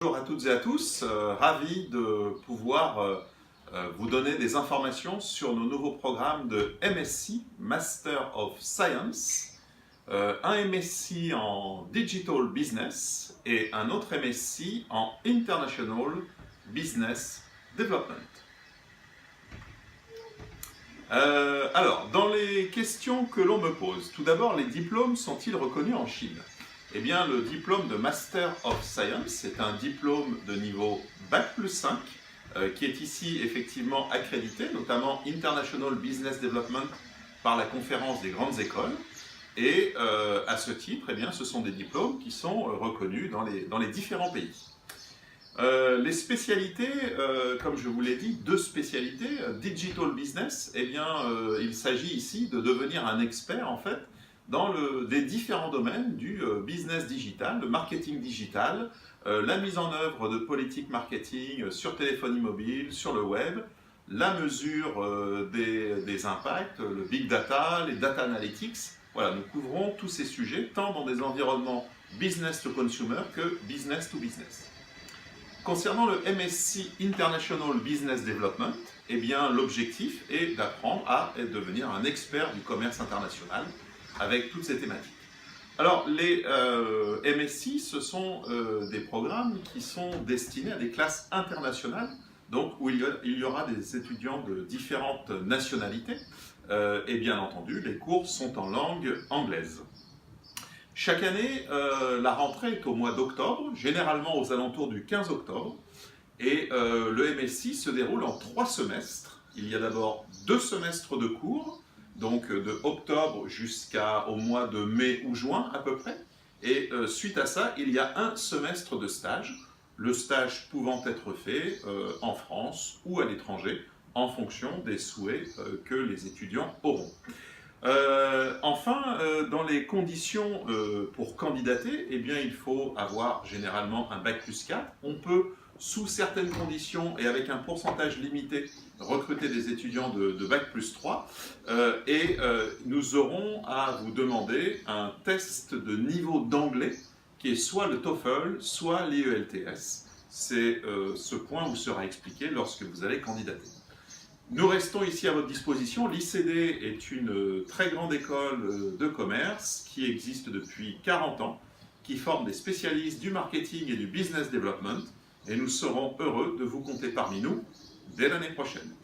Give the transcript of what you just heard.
Bonjour à toutes et à tous, ravi de pouvoir vous donner des informations sur nos nouveaux programmes de MSc, Master of Science, un MSc en Digital Business et un autre MSc en International Business Development. Alors, dans les questions que l'on me pose, tout d'abord, les diplômes sont-ils reconnus en Chine ? Eh bien, le diplôme de Master of Science est un diplôme de niveau Bac plus 5 qui est ici effectivement accrédité, notamment International Business Development par la conférence des grandes écoles. Et à ce titre, eh bien, ce sont des diplômes qui sont reconnus dans les différents pays. Les spécialités, comme je vous l'ai dit, deux spécialités. Digital Business, eh bien, il s'agit ici de devenir un expert en fait dans des différents domaines du business digital, le marketing digital, la mise en œuvre de politiques marketing sur téléphonie mobile, sur le web, la mesure des impacts, le big data, les data analytics. Voilà, nous couvrons tous ces sujets, tant dans des environnements business to consumer que business to business. Concernant le MSc International Business Development, eh bien, l'objectif est d'apprendre à devenir un expert du commerce international avec toutes ces thématiques. Alors, les MSc, ce sont des programmes qui sont destinés à des classes internationales, donc où il y aura des étudiants de différentes nationalités, et bien entendu, les cours sont en langue anglaise. Chaque année, la rentrée est au mois d'octobre, généralement aux alentours du 15 octobre, et le MSc se déroule en 3 semestres. Il y a d'abord 2 semestres de cours, donc de octobre jusqu'au mois de mai ou juin à peu près, et suite à ça, il y a un semestre de stage, le stage pouvant être fait en France ou à l'étranger, en fonction des souhaits que les étudiants auront. Enfin, dans les conditions pour candidater, eh bien, il faut avoir généralement un Bac plus 4. On peut, sous certaines conditions et avec un pourcentage limité, recruter des étudiants de Bac plus 3. Nous aurons à vous demander un test de niveau d'anglais qui est soit le TOEFL, soit l'IELTS. C'est ce point vous sera expliqué lorsque vous allez candidater. Nous restons ici à votre disposition. L'ICD est une très grande école de commerce qui existe depuis 40 ans, qui forme des spécialistes du marketing et du business development, et nous serons heureux de vous compter parmi nous dès l'année prochaine.